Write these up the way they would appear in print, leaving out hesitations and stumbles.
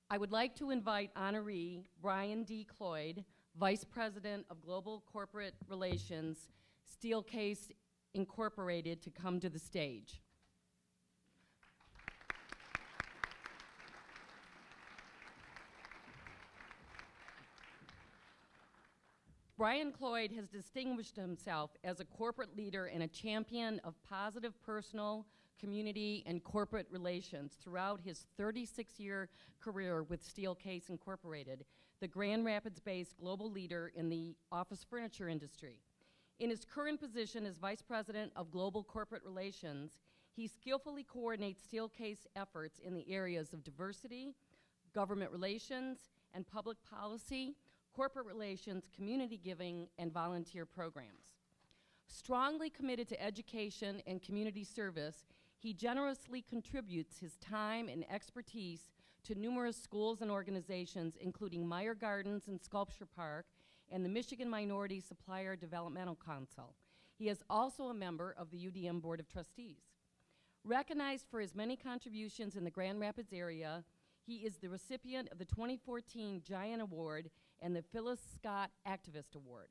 I would like to invite honoree Brian D. Cloyd, Vice President of Global Corporate Relations, Steelcase Incorporated, to come to the stage. Brian Cloyd has distinguished himself as a corporate leader and a champion of positive personal, community, and corporate relations throughout his 36-year career with Steelcase Incorporated, the Grand Rapids-based global leader in the office furniture industry. In his current position as Vice President of Global Corporate Relations, he skillfully coordinates Steelcase efforts in the areas of diversity, government relations, and public policy, corporate relations, community giving, and volunteer programs. Strongly committed to education and community service, he generously contributes his time and expertise to numerous schools and organizations, including Meyer Gardens and Sculpture Park and the Michigan Minority Supplier Developmental Council. He is also a member of the UDM Board of Trustees. Recognized for his many contributions in the Grand Rapids area, he is the recipient of the 2014 Giant Award and the Phyllis Scott Activist Award.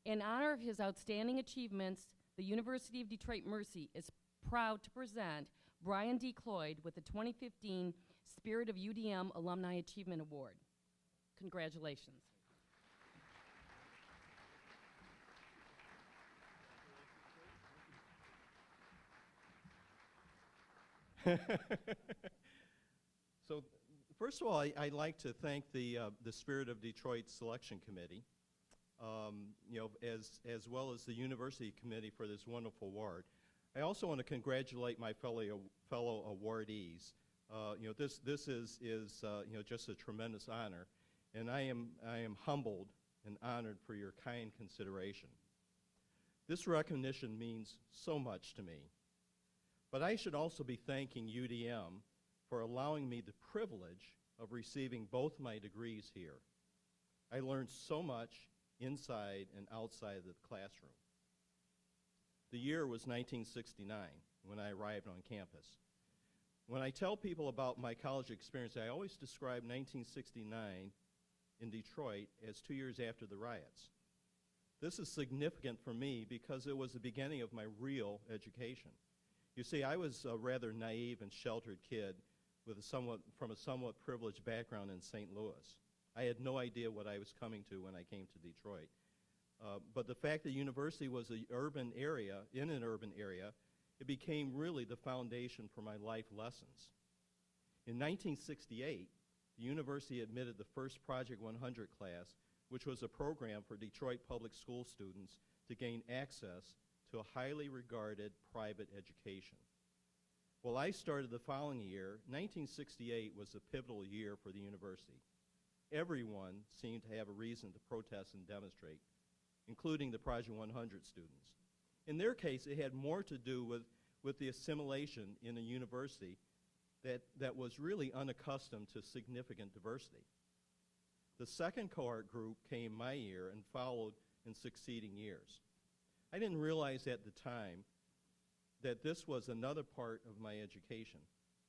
In honor of his outstanding achievements, the University of Detroit Mercy is proud to present Brian D. Cloyd with the 2015 Spirit of UDM Alumni Achievement Award. Congratulations. So, first of all, I'd like to thank the Spirit of Detroit Selection Committee, as well as the University Committee for this wonderful award. I also want to congratulate my fellow awardees. This is just a tremendous honor, and I am humbled and honored for your kind consideration. This recognition means so much to me, but I should also be thanking UDM for allowing me the privilege of receiving both my degrees here. I learned so much inside and outside of the classroom. The year was 1969 when I arrived on campus. When I tell people about my college experience, I always describe 1969 in Detroit as 2 years after the riots. This is significant for me because it was the beginning of my real education. You see, I was a rather naive and sheltered kid from a somewhat privileged background in St. Louis. I had no idea what I was coming to when I came to Detroit. But the fact that university was in an urban area, it became really the foundation for my life lessons. In 1968, the university admitted the first Project 100 class, which was a program for Detroit public school students to gain access to a highly regarded private education. Well, I started the following year. 1968 was a pivotal year for the university. Everyone seemed to have a reason to protest and demonstrate, including the Project 100 students. In their case, it had more to do with the assimilation in a university that was really unaccustomed to significant diversity. The second cohort group came my year and followed in succeeding years. I didn't realize at the time that this was another part of my education.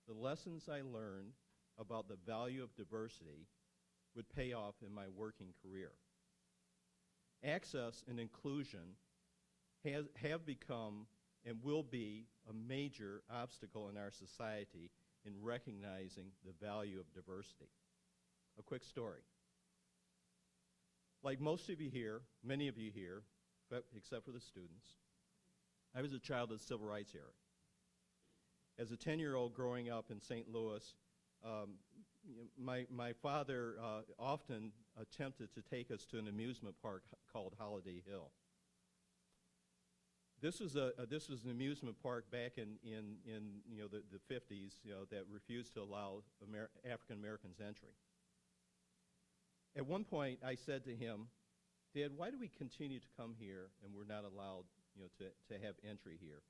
The lessons I learned about the value of diversity would pay off in my working career. Access and inclusion have become and will be a major obstacle in our society in recognizing the value of diversity. A quick story. Like most of you here, many of you here, except for the students, I was a child of the Civil Rights era. As a 10-year-old growing up in St. Louis, my father often attempted to take us to an amusement park called Holiday Hill. This was an amusement park back in the 50s, that refused to allow African Americans entry. At one point, I said to him, "Dad, why do we continue to come here and we're not allowed, to have entry here?"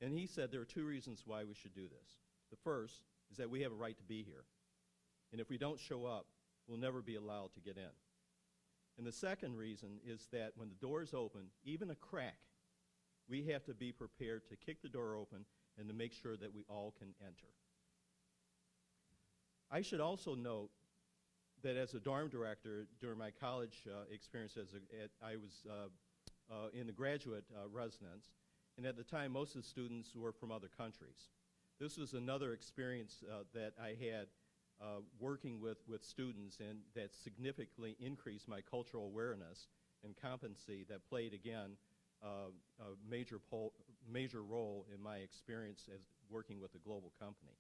And he said there are two reasons why we should do this. The first is that we have a right to be here, and if we don't show up, we'll never be allowed to get in. And the second reason is that when the doors open, even a crack, we have to be prepared to kick the door open and to make sure that we all can enter. I should also note that as a dorm director during my college experience, I was in the graduate residence, and at the time most of the students were from other countries. This was another experience that I had working with students, and that significantly increased my cultural awareness and competency that played, again, a major role in my experience as working with a global company.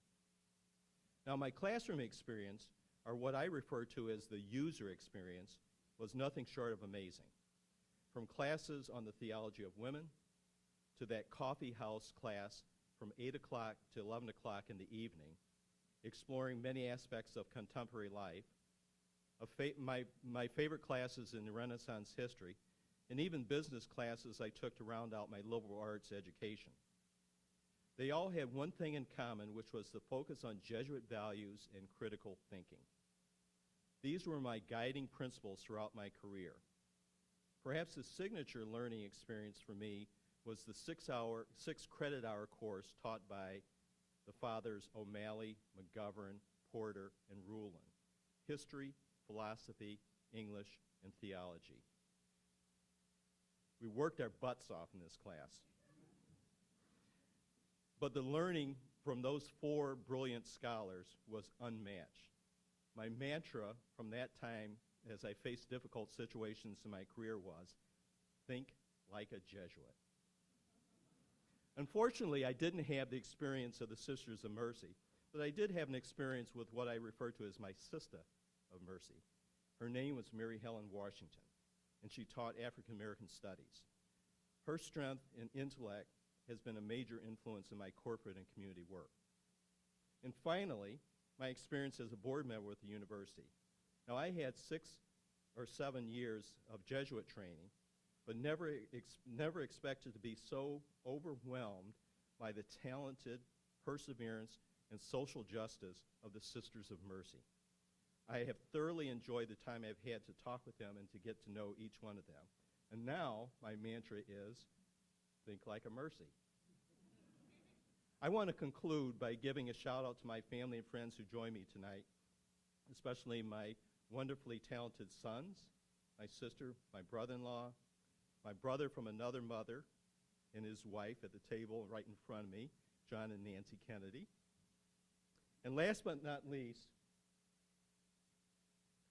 Now, my classroom experience, or what I refer to as the user experience, was nothing short of amazing. From classes on the theology of women, to that coffee house class from 8 o'clock to 11 o'clock in the evening, exploring many aspects of contemporary life, my favorite classes in Renaissance history, and even business classes I took to round out my liberal arts education. They all had one thing in common, which was the focus on Jesuit values and critical thinking. These were my guiding principles throughout my career. Perhaps the signature learning experience for me was the 6-credit-hour course taught by the fathers O'Malley, McGovern, Porter, and Rulon: history, philosophy, English, and theology. We worked our butts off in this class. But the learning from those 4 brilliant scholars was unmatched. My mantra from that time as I faced difficult situations in my career was, think like a Jesuit. Unfortunately, I didn't have the experience of the Sisters of Mercy, but I did have an experience with what I refer to as my Sister of Mercy. Her name was Mary Helen Washington, and she taught African American studies. Her strength and intellect has been a major influence in my corporate and community work. And finally, my experience as a board member with the university. Now, I had 6 or 7 years of Jesuit training, but never expected to be so overwhelmed by the talented perseverance and social justice of the Sisters of Mercy. I have thoroughly enjoyed the time I've had to talk with them and to get to know each one of them. And now my mantra is, think like a Mercy. I want to conclude by giving a shout out to my family and friends who join me tonight, especially my wonderfully talented sons, my sister, my brother-in-law, my brother from another mother and his wife at the table right in front of me, John and Nancy Kennedy. And last but not least,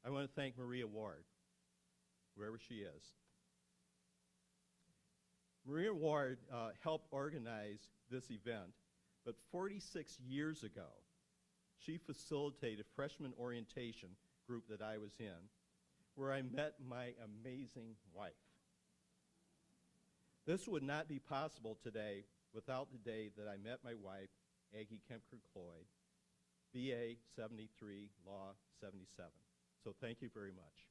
I want to thank Maria Ward, wherever she is. Maria Ward helped organize this event, but 46 years ago, she facilitated a freshman orientation group that I was in, where I met my amazing wife. This would not be possible today without the day that I met my wife, Aggie Kempker Cloyd, BA 73, Law 77. So thank you very much.